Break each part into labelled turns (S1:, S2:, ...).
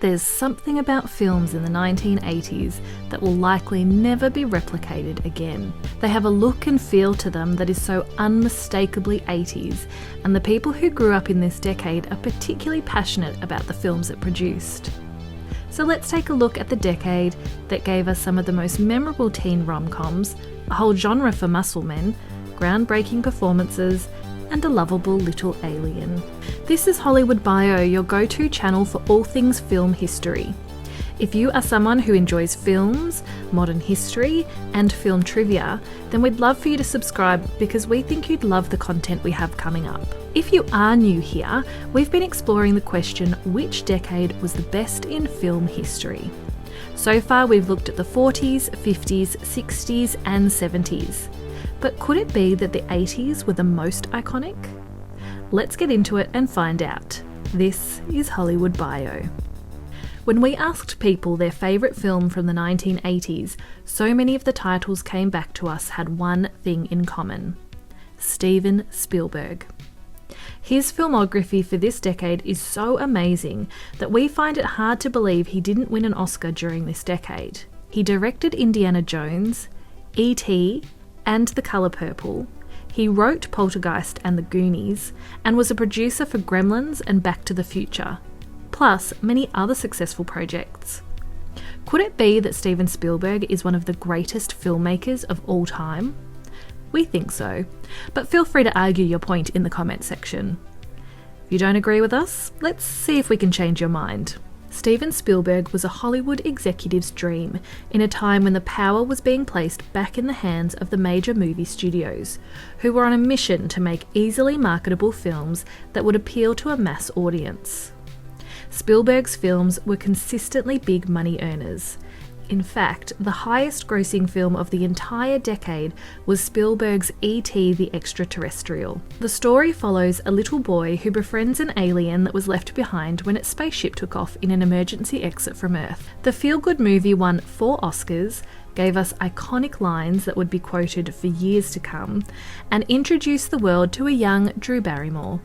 S1: There's something about films in the 1980s that will likely never be replicated again. They have a look and feel to them that is so unmistakably 80s, and the people who grew up in this decade are particularly passionate about the films it produced. So let's take a look at the decade that gave us some of the most memorable teen rom-coms, a whole genre for muscle men, groundbreaking performances, and a lovable little alien. This is Hollywood Bio, your go-to channel for all things film history. If you are someone who enjoys films, modern history, and film trivia, then we'd love for you to subscribe because we think you'd love the content we have coming up. If you are new here, we've been exploring the question, which decade was the best in film history? So far we've looked at the 40s, 50s, 60s, and 70s. But could it be that the 80s were the most iconic? Let's get into it and find out. This is Hollywood Bio. When we asked people their favourite film from the 1980s, so many of the titles came back to us had one thing in common: Steven Spielberg. His filmography for this decade is so amazing that we find it hard to believe he didn't win an Oscar during this decade. He directed Indiana Jones, E.T., and The Colour Purple. He wrote Poltergeist and The Goonies, and was a producer for Gremlins and Back to the Future, plus many other successful projects. Could it be that Steven Spielberg is one of the greatest filmmakers of all time? We think so, but feel free to argue your point in the comment section. If you don't agree with us, let's see if we can change your mind. Steven Spielberg was a Hollywood executive's dream in a time when the power was being placed back in the hands of the major movie studios, who were on a mission to make easily marketable films that would appeal to a mass audience. Spielberg's films were consistently big money earners. In fact, the highest grossing film of the entire decade was Spielberg's E.T. the Extraterrestrial. The story follows a little boy who befriends an alien that was left behind when its spaceship took off in an emergency exit from Earth. The feel-good movie won 4 Oscars, gave us iconic lines that would be quoted for years to come, and introduced the world to a young Drew Barrymore.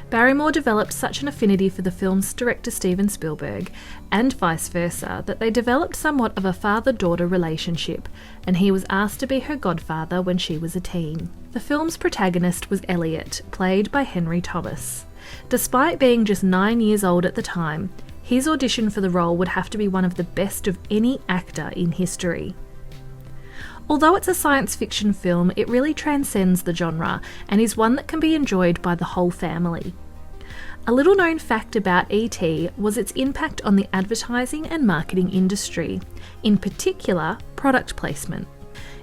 S1: Barrymore developed such an affinity for the film's director Steven Spielberg, and vice versa, that they developed somewhat of a father-daughter relationship, and he was asked to be her godfather when she was a teen. The film's protagonist was Elliot, played by Henry Thomas. Despite being just 9 years old at the time, his audition for the role would have to be one of the best of any actor in history. Although it's a science fiction film, it really transcends the genre and is one that can be enjoyed by the whole family. A little known fact about E.T. was its impact on the advertising and marketing industry, in particular product placement.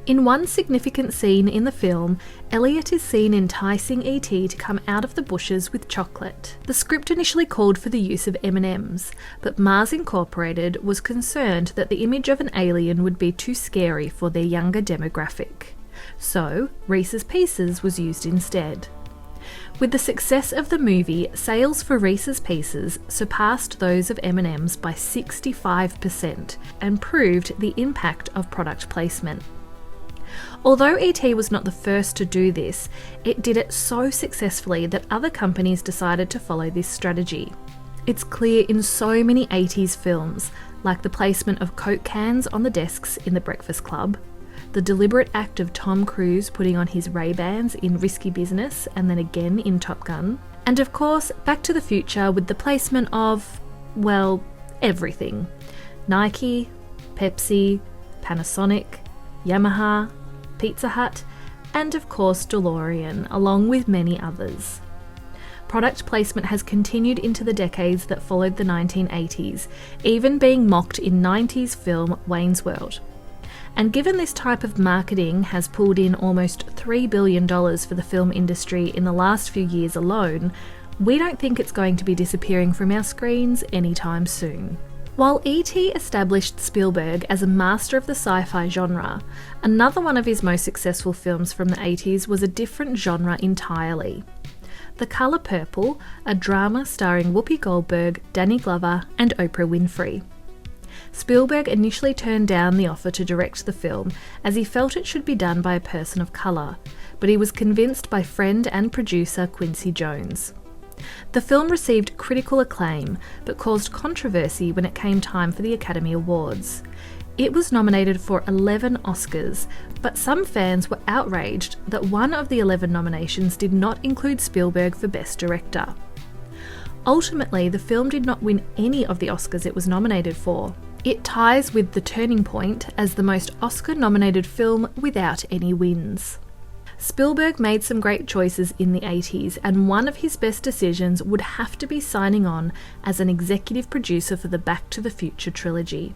S1: In one significant scene in the film, Elliot is seen enticing E.T. to come out of the bushes with chocolate. The script initially called for the use of M&Ms, but Mars Incorporated was concerned that the image of an alien would be too scary for their younger demographic. So, Reese's Pieces was used instead. With the success of the movie, sales for Reese's Pieces surpassed those of M&Ms by 65% and proved the impact of product placement. Although E.T. was not the first to do this, it did it so successfully that other companies decided to follow this strategy. It's clear in so many 80s films, like the placement of Coke cans on the desks in The Breakfast Club, the deliberate act of Tom Cruise putting on his Ray-Bans in Risky Business and then again in Top Gun, and of course Back to the Future with the placement of, well, everything. Nike, Pepsi, Panasonic, Yamaha, Pizza Hut, and of course DeLorean, along with many others. Product placement has continued into the decades that followed the 1980s, even being mocked in 90s film Wayne's World. And given this type of marketing has pulled in almost $3 billion for the film industry in the last few years alone, we don't think it's going to be disappearing from our screens anytime soon. While E.T. established Spielberg as a master of the sci-fi genre, another one of his most successful films from the 80s was a different genre entirely. The Colour Purple, a drama starring Whoopi Goldberg, Danny Glover, and Oprah Winfrey. Spielberg initially turned down the offer to direct the film as he felt it should be done by a person of colour, but he was convinced by friend and producer Quincy Jones. The film received critical acclaim, but caused controversy when it came time for the Academy Awards. It was nominated for 11 Oscars, but some fans were outraged that one of the 11 nominations did not include Spielberg for Best Director. Ultimately, the film did not win any of the Oscars it was nominated for. It ties with The Turning Point as the most Oscar-nominated film without any wins. Spielberg made some great choices in the 80s, and one of his best decisions would have to be signing on as an executive producer for the Back to the Future trilogy.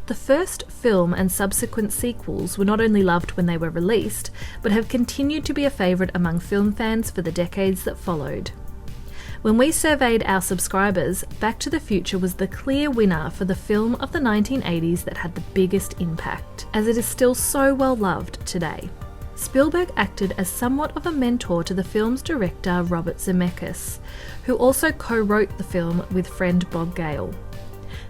S1: The first film and subsequent sequels were not only loved when they were released, but have continued to be a favourite among film fans for the decades that followed. When we surveyed our subscribers, Back to the Future was the clear winner for the film of the 1980s that had the biggest impact, as it is still so well loved today. Spielberg acted as somewhat of a mentor to the film's director Robert Zemeckis, who also co-wrote the film with friend Bob Gale.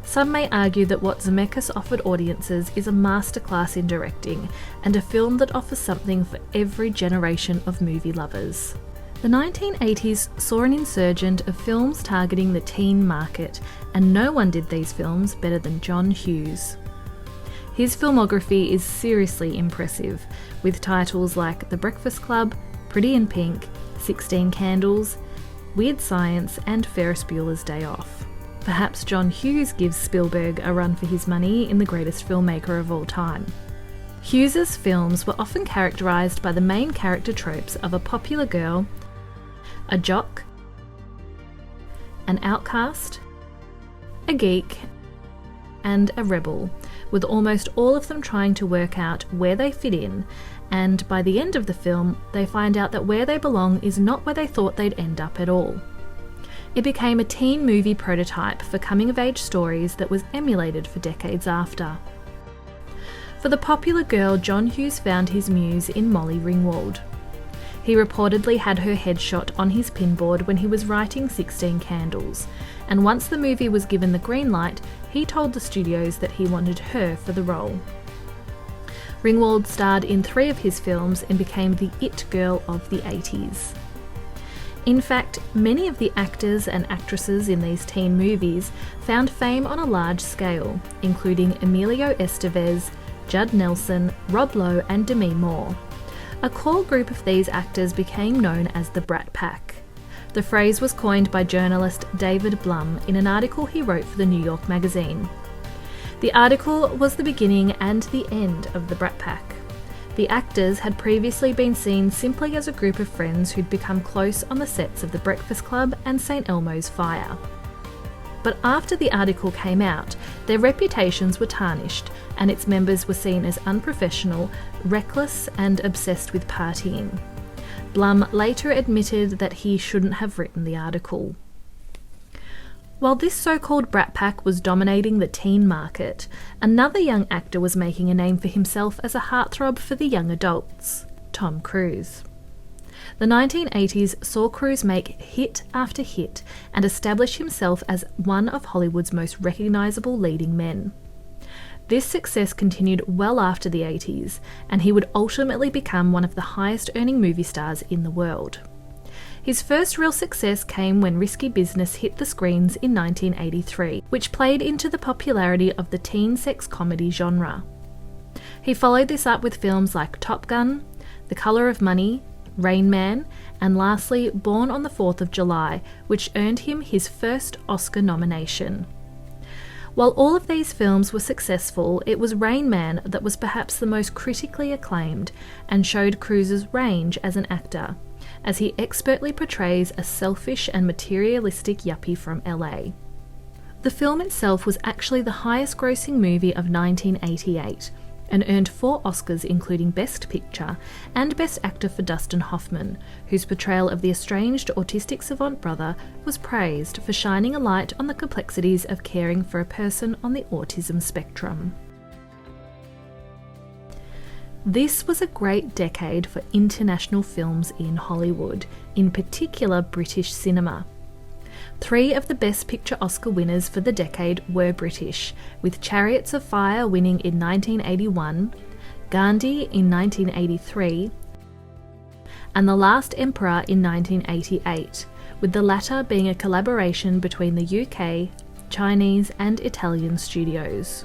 S1: Some may argue that what Zemeckis offered audiences is a masterclass in directing, and a film that offers something for every generation of movie lovers. The 1980s saw an insurgence of films targeting the teen market, and no one did these films better than John Hughes. His filmography is seriously impressive, with titles like The Breakfast Club, Pretty in Pink, 16 Candles, Weird Science, and Ferris Bueller's Day Off. Perhaps John Hughes gives Spielberg a run for his money in the greatest filmmaker of all time. Hughes's films were often characterised by the main character tropes of a popular girl, a jock, an outcast, a geek, and a rebel, with almost all of them trying to work out where they fit in, and by the end of the film, they find out that where they belong is not where they thought they'd end up at all. It became a teen movie prototype for coming-of-age stories that was emulated for decades after. For the popular girl, John Hughes found his muse in Molly Ringwald. He reportedly had her headshot on his pinboard when he was writing 16 Candles, and once the movie was given the green light, he told the studios that he wanted her for the role. Ringwald starred in 3 of his films and became the it girl of the 80s. In fact, many of the actors and actresses in these teen movies found fame on a large scale, including Emilio Estevez, Judd Nelson, Rob Lowe, and Demi Moore. A core group of these actors became known as the Brat Pack. The phrase was coined by journalist David Blum in an article he wrote for the New York Magazine. The article was the beginning and the end of the Brat Pack. The actors had previously been seen simply as a group of friends who'd become close on the sets of The Breakfast Club and St. Elmo's Fire. But after the article came out, their reputations were tarnished, and its members were seen as unprofessional, reckless, and obsessed with partying. Blum later admitted that he shouldn't have written the article. While this so-called Brat Pack was dominating the teen market, another young actor was making a name for himself as a heartthrob for the young adults, Tom Cruise. The 1980s saw Cruise make hit after hit and establish himself as one of Hollywood's most recognisable leading men. This success continued well after the 80s, and he would ultimately become one of the highest-earning movie stars in the world. His first real success came when Risky Business hit the screens in 1983, which played into the popularity of the teen sex comedy genre. He followed this up with films like Top Gun, The Colour of Money, Rain Man, and lastly Born on the 4th of July, which earned him his first Oscar nomination. While all of these films were successful, it was Rain Man that was perhaps the most critically acclaimed and showed Cruise's range as an actor, as he expertly portrays a selfish and materialistic yuppie from LA. The film itself was actually the highest grossing movie of 1988 and earned 4 Oscars, including Best Picture and Best Actor for Dustin Hoffman, whose portrayal of the estranged autistic savant brother was praised for shining a light on the complexities of caring for a person on the autism spectrum. This was a great decade for international films in Hollywood, in particular British cinema. 3 of the Best Picture Oscar winners for the decade were British, with Chariots of Fire winning in 1981, Gandhi in 1983, and The Last Emperor in 1988, with the latter being a collaboration between the UK, Chinese and Italian studios.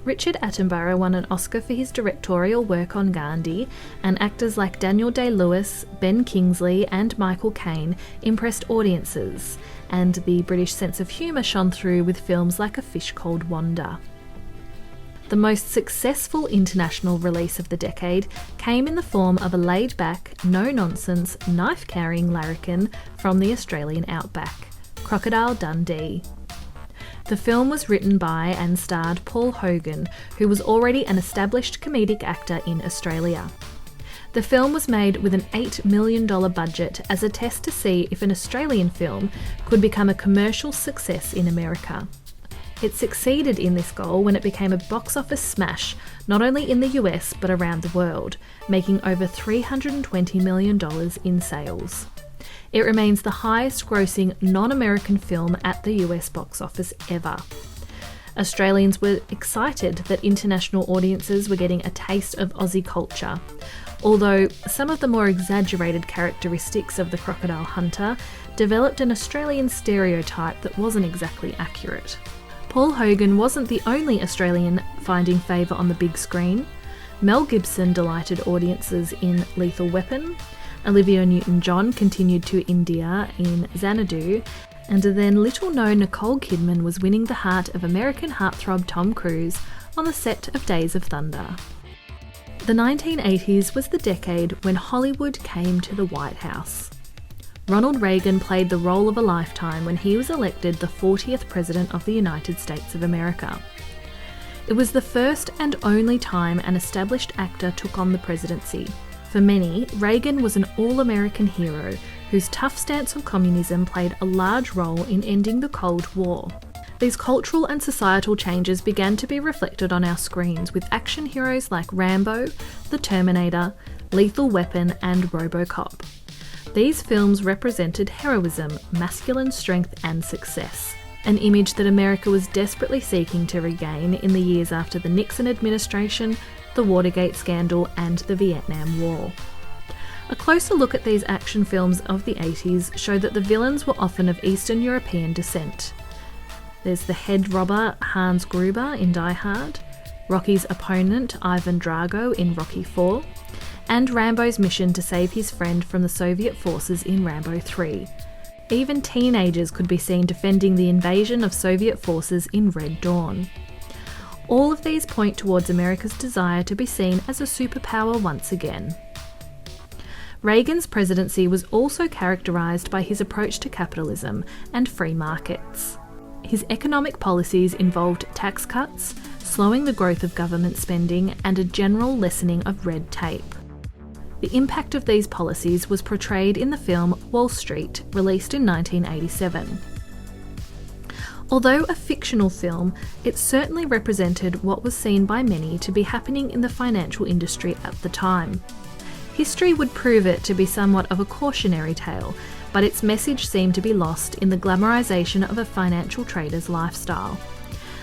S1: Richard Attenborough won an Oscar for his directorial work on Gandhi, and actors like Daniel Day-Lewis, Ben Kingsley and Michael Caine impressed audiences, and the British sense of humour shone through with films like A Fish Called Wanda. The most successful international release of the decade came in the form of a laid-back, no-nonsense, knife-carrying larrikin from the Australian outback, Crocodile Dundee. The film was written by and starred Paul Hogan, who was already an established comedic actor in Australia. The film was made with an $8 million budget as a test to see if an Australian film could become a commercial success in America. It succeeded in this goal when it became a box office smash, not only in the US but around the world, making over $320 million in sales. It remains the highest grossing non-American film at the US box office ever. Australians were excited that international audiences were getting a taste of Aussie culture, although some of the more exaggerated characteristics of the crocodile hunter developed an Australian stereotype that wasn't exactly accurate. Paul Hogan wasn't the only Australian finding favour on the big screen. Mel Gibson delighted audiences in Lethal Weapon, Olivia Newton-John continued to India in Xanadu, and then little-known Nicole Kidman was winning the heart of American heartthrob Tom Cruise on the set of Days of Thunder. The 1980s was the decade when Hollywood came to the White House. Ronald Reagan played the role of a lifetime when he was elected the 40th President of the United States of America. It was the first and only time an established actor took on the presidency. For many, Reagan was an all-American hero whose tough stance on communism played a large role in ending the Cold War. These cultural and societal changes began to be reflected on our screens with action heroes like Rambo, The Terminator, Lethal Weapon and RoboCop. These films represented heroism, masculine strength and success, an image that America was desperately seeking to regain in the years after the Nixon administration, the Watergate scandal and the Vietnam War. A closer look at these action films of the 80s showed that the villains were often of Eastern European descent. There's the head robber Hans Gruber in Die Hard, Rocky's opponent Ivan Drago in Rocky IV, and Rambo's mission to save his friend from the Soviet forces in Rambo 3. Even teenagers could be seen defending the invasion of Soviet forces in Red Dawn. All of these point towards America's desire to be seen as a superpower once again. Reagan's presidency was also characterised by his approach to capitalism and free markets. His economic policies involved tax cuts, slowing the growth of government spending, and a general lessening of red tape. The impact of these policies was portrayed in the film Wall Street, released in 1987. Although a fictional film, it certainly represented what was seen by many to be happening in the financial industry at the time. History would prove it to be somewhat of a cautionary tale, but its message seemed to be lost in the glamorization of a financial trader's lifestyle.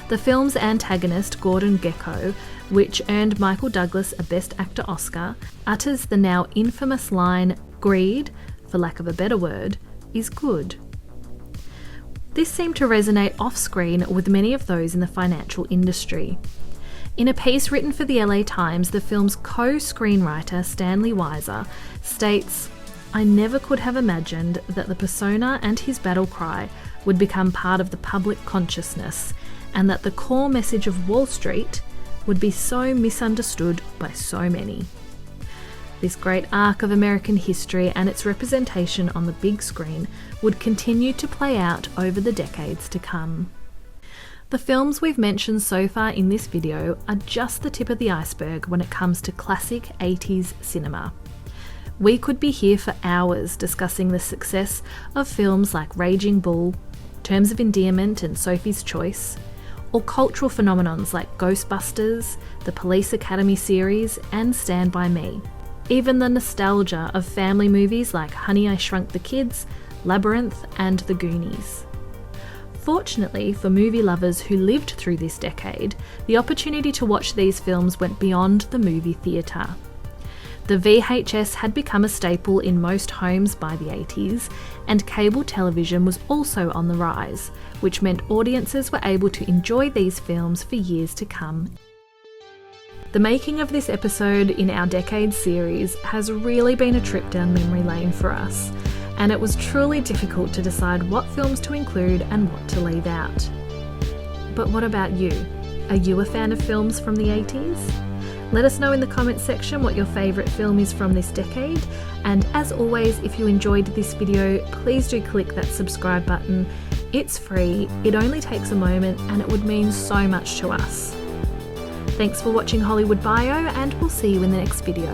S1: The film's antagonist, Gordon Gekko, which earned Michael Douglas a Best Actor Oscar, utters the now infamous line, "Greed, for lack of a better word, is good." This seemed to resonate off-screen with many of those in the financial industry. In a piece written for the LA Times, the film's co-screenwriter Stanley Weiser states, "I never could have imagined that the persona and his battle cry would become part of the public consciousness, and that the core message of Wall Street would be so misunderstood by so many." This great arc of American history and its representation on the big screen would continue to play out over the decades to come. The films we've mentioned so far in this video are just the tip of the iceberg when it comes to classic 80s cinema. We could be here for hours discussing the success of films like Raging Bull, Terms of Endearment and Sophie's Choice, or cultural phenomenons like Ghostbusters, the Police Academy series, and Stand By Me. Even the nostalgia of family movies like Honey, I Shrunk the Kids, Labyrinth, and The Goonies. Fortunately for movie lovers who lived through this decade, the opportunity to watch these films went beyond the movie theatre. The VHS had become a staple in most homes by the 80s, and cable television was also on the rise, which meant audiences were able to enjoy these films for years to come. The making of this episode in our Decades series has really been a trip down memory lane for us, and it was truly difficult to decide what films to include and what to leave out. But what about you? Are you a fan of films from the 80s? Let us know in the comments section what your favourite film is from this decade, and as always, if you enjoyed this video, please do click that subscribe button. It's free, it only takes a moment, and it would mean so much to us. Thanks for watching Hollywood Bio, and we'll see you in the next video.